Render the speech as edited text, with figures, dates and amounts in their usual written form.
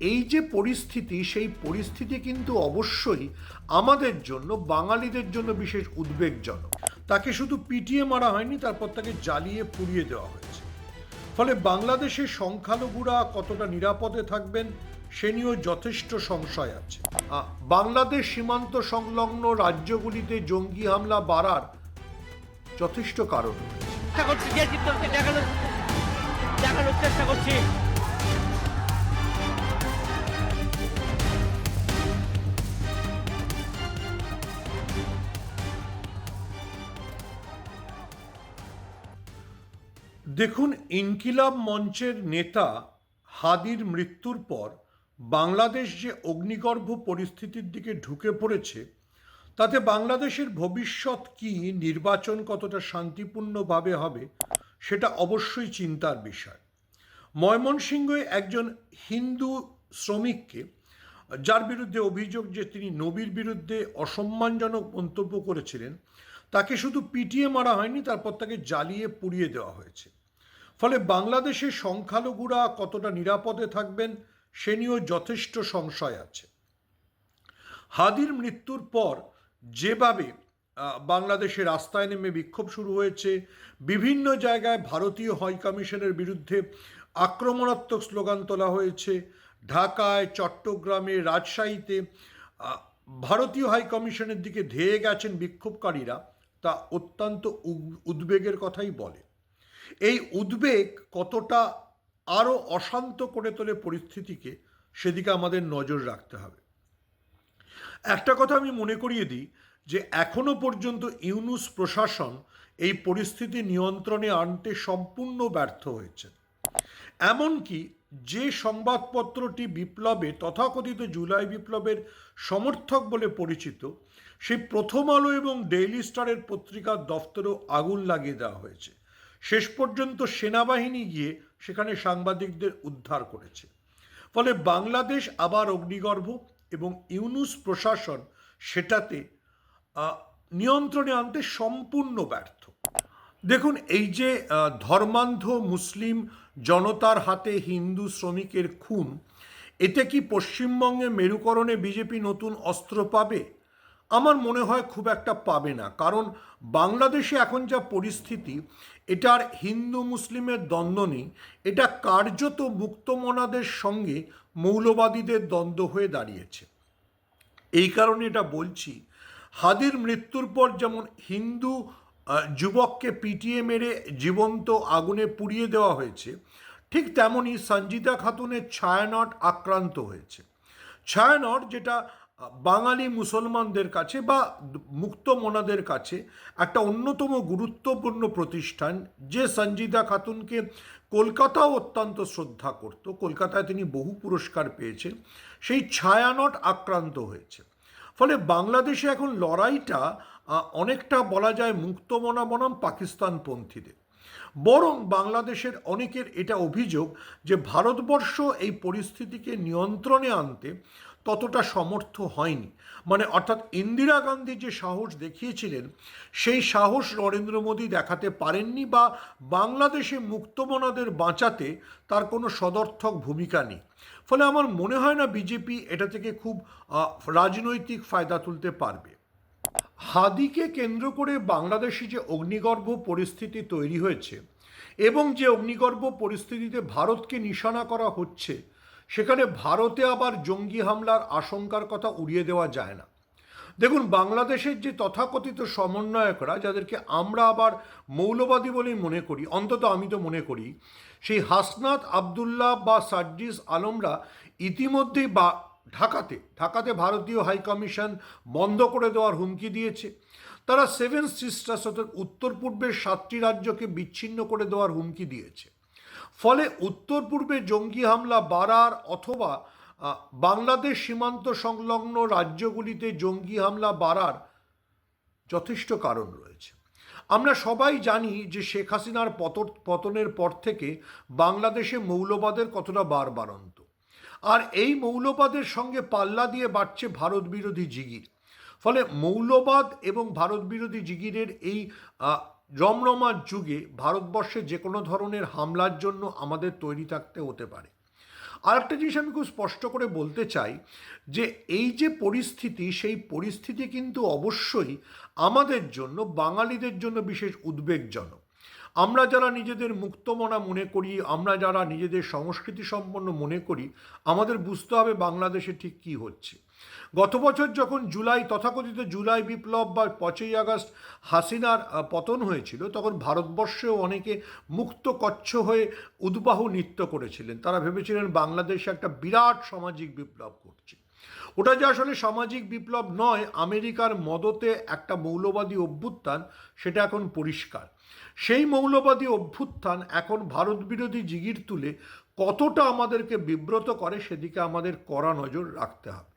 এই যে পরিস্থিতি, সেই পরিস্থিতি কিন্তু অবশ্যই আমাদের জন্য, বাঙালিদের জন্য বিশেষ উদ্বেগজনক। তাকে শুধু পিটিয়ে মারা হয়নি, তারপর তাকে জ্বালিয়ে পুড়িয়ে দেওয়া হয়েছে। ফলে বাংলাদেশের সংখ্যালঘুরা কতটা নিরাপদে থাকবেন সে নিয়েও যথেষ্ট সংশয় আছে। বাংলাদেশ সীমান্ত সংলগ্ন রাজ্যগুলিতে জঙ্গি হামলা বাড়ার যথেষ্ট কারণ দেখানোর চেষ্টা করছি। দেখুন, ইনকিলাব মঞ্চের নেতা হাদির মৃত্যুর পর বাংলাদেশ যে অগ্নিগর্ভ পরিস্থিতির দিকে ঢুকে পড়েছে, তাতে বাংলাদেশের ভবিষ্যৎ কি, নির্বাচন কতটা শান্তিপূর্ণভাবে হবে, সেটা অবশ্যই চিন্তার বিষয়। ময়মনসিংহে একজন হিন্দু শ্রমিককে, যার বিরুদ্ধে অভিযোগ যে তিনি নবীর বিরুদ্ধে অসম্মানজনক মন্তব্য করেছিলেন, তাকে শুধু পিটিয়ে মারা হয়নি, তারপর তাকে জ্বালিয়ে পুড়িয়ে দেওয়া হয়েছে। ফলে বাংলাদেশের সংখ্যালঘুরা কতটা নিরাপদে থাকবেন সে নিয়েও যথেষ্ট সংশয় আছে। হাদির মৃত্যুর পর যেভাবে বাংলাদেশে রাস্তায় নেমে বিক্ষোভ শুরু হয়েছে, বিভিন্ন জায়গায় ভারতীয় হাই কমিশনের বিরুদ্ধে আক্রমণাত্মক স্লোগান তোলা হয়েছে, ঢাকায়, চট্টগ্রামে, রাজশাহীতে ভারতীয় হাই কমিশনের দিকে ধেয়ে গেছেন বিক্ষোভকারীরা, তা অত্যন্ত উদ্বেগের কথাই বলে। এই উদ্বেগ কতটা আরও অশান্ত করে তোলে পরিস্থিতিকে, সেদিকে আমাদের নজর রাখতে হবে। একটা কথা আমি মনে করিয়ে দিই যে এখনো পর্যন্ত ইউনূস প্রশাসন এই পরিস্থিতি নিয়ন্ত্রণে আনতে সম্পূর্ণ ব্যর্থ হয়েছে। এমনকি যে সংবাদপত্রটি বিপ্লবে, তথাকথিত জুলাই বিপ্লবের সমর্থক বলে পরিচিত, সেই প্রথম আলো এবং ডেইলি স্টারের পত্রিকার দফতরেও আগুন লাগিয়ে দেওয়া হয়েছে। শেষ পর্যন্ত সেনাবাহিনী গিয়ে সেখানে সাংবাদিকদের উদ্ধার করেছে। ফলে বাংলাদেশ আবার অগ্নিগর্ভ, এবং ইউনূস প্রশাসন সেটাতে নিয়ন্ত্রণে আনতে সম্পূর্ণ ব্যর্থ। দেখুন, এই যে ধর্মান্ধ মুসলিম জনতার হাতে হিন্দু শ্রমিকের খুন, এতে কি পশ্চিমবঙ্গে মেরুকরণে বিজেপি নতুন অস্ত্র পাবে? আমার মনে হয় খুব একটা পাবে না। কারণ বাংলাদেশে এখন যা পরিস্থিতি, এটার হিন্দু মুসলিমের দ্বন্দ্ব নেই, এটা কার্যত মুক্তমনাদের সঙ্গে মৌলবাদীদের দ্বন্দ্ব হয়ে দাঁড়িয়েছে। এই কারণে এটা বলছি, হাদির মৃত্যুর পর যেমন হিন্দু যুবককে পিটিয়ে মেরে জীবন্ত আগুনে পুড়িয়ে দেওয়া হয়েছে, ঠিক তেমনই সঞ্জিতা খাতুনের ছায়ানট আক্রান্ত হয়েছে। ছায়ানট, যেটা বাঙালি মুসলমানদের কাছে বা মুক্তমনাদের কাছে একটা অন্যতম গুরুত্বপূর্ণ প্রতিষ্ঠান, যে সঞ্জিতা খাতুনকে কলকাতাও অত্যন্ত শ্রদ্ধা করত, কলকাতায় তিনি বহু পুরস্কার পেয়েছেন, সেই ছায়ানট আক্রান্ত হয়েছে। ফলে বাংলাদেশে এখন লড়াইটা অনেকটা বলা যায় মুক্তমনা বনাম পাকিস্তানপন্থীদের। বরং বাংলাদেশের অনেকের এটা অভিযোগ যে ভারতবর্ষ এই পরিস্থিতিকে নিয়ন্ত্রণে আনতে ততটা সমর্থ হয়নি। মানে অর্থাৎ ইন্দিরা গান্ধী যে সাহস দেখিয়েছিলেন, সেই সাহস নরেন্দ্র মোদী দেখাতে পারেননি, বা বাংলাদেশে মুক্তমনাদের বাঁচাতে তার কোনো সদর্থক ভূমিকা নেই। ফলে আমার মনে হয় না বিজেপি এটা থেকে খুব রাজনৈতিক ফায়দা তুলতে পারবে। হাদিকে কেন্দ্র করে বাংলাদেশে যে অগ্নিগর্ভ পরিস্থিতি তৈরি হয়েছে, এবং যে অগ্নিগর্ভ পরিস্থিতিতে ভারতকে নিশানা করা হচ্ছে, সেখানে ভারতে আবার জঙ্গি হামলার আশঙ্কার কথা উড়িয়ে দেওয়া যায় না। দেখুন, বাংলাদেশের যে তথাকথিত সমন্বয়করা, যাদেরকে আমরা আবার মৌলবাদী বলেই মনে করি, অন্তত আমি তো মনে করি, সেই হাসনাত আবদুল্লাহ বা সার্জিস আলমরা ইতিমধ্যেই ঢাকাতে ভারতীয় হাই কমিশন বন্ধ করে দেওয়ার হুমকি দিয়েছে। তারা সেভেন সিস্টার্স অর্থাৎ উত্তর পূর্বের 7টি রাজ্যকে বিচ্ছিন্ন করে দেওয়ার হুমকি দিয়েছে। ফলে উত্তর পূর্বে জঙ্গি হামলা বাড়ার, অথবা বাংলাদেশ সীমান্ত সংলগ্ন রাজ্যগুলিতে জঙ্গি হামলা বাড়ার যথেষ্ট কারণ রয়েছে। আমরা সবাই জানি যে শেখ হাসিনার পতনের পর থেকে বাংলাদেশে মৌলবাদের কতটা বাড়ন্ত, আর এই মৌলবাদের সঙ্গে পাল্লা দিয়ে বাড়ছে ভারত বিরোধী জিগির। ফলে মৌলবাদ এবং ভারত বিরোধী জিগিরের এই রমরমার যুগে ভারতবর্ষে যে কোনো ধরনের হামলার জন্য আমাদের তৈরি থাকতে হতে পারে। আরেকটা জিনিস আমি খুব স্পষ্ট করে বলতে চাই যে এই যে পরিস্থিতি, সেই পরিস্থিতি কিন্তু অবশ্যই আমাদের জন্য, বাঙালিদের জন্য বিশেষ উদ্বেগজনক। আমরা যারা নিজেদের মুক্তমনা মনে করি, আমরা যারা নিজেদের সংস্কৃতি সম্পন্ন মনে করি, আমাদের বুঝতে হবে বাংলাদেশে ঠিক কী হচ্ছে। গত বছর যখন তথাকথিত জুলাই বিপ্লব বা 5ই আগস্ট হাসিনার পতন হয়েছিল, তখন ভারতবর্ষেও অনেকে মুক্ত কচ্ছ হয়ে উদ্বাহু নৃত্য করেছিলেন। তারা ভেবেছিলেন বাংলাদেশে একটা বিরাট সামাজিক বিপ্লব ঘটছে। ওটা যে আসলে সামাজিক বিপ্লব নয়, আমেরিকার মদতে একটা মৌলবাদী অভ্যুত্থান, সেটা এখন পরিষ্কার। সেই মৌলবাদী অভ্যুত্থান এখন ভারত বিরোধী জিগির তুলে কতটা আমাদেরকে বিব্রত করে, সেদিকে আমাদের কড়া নজর রাখতে হবে।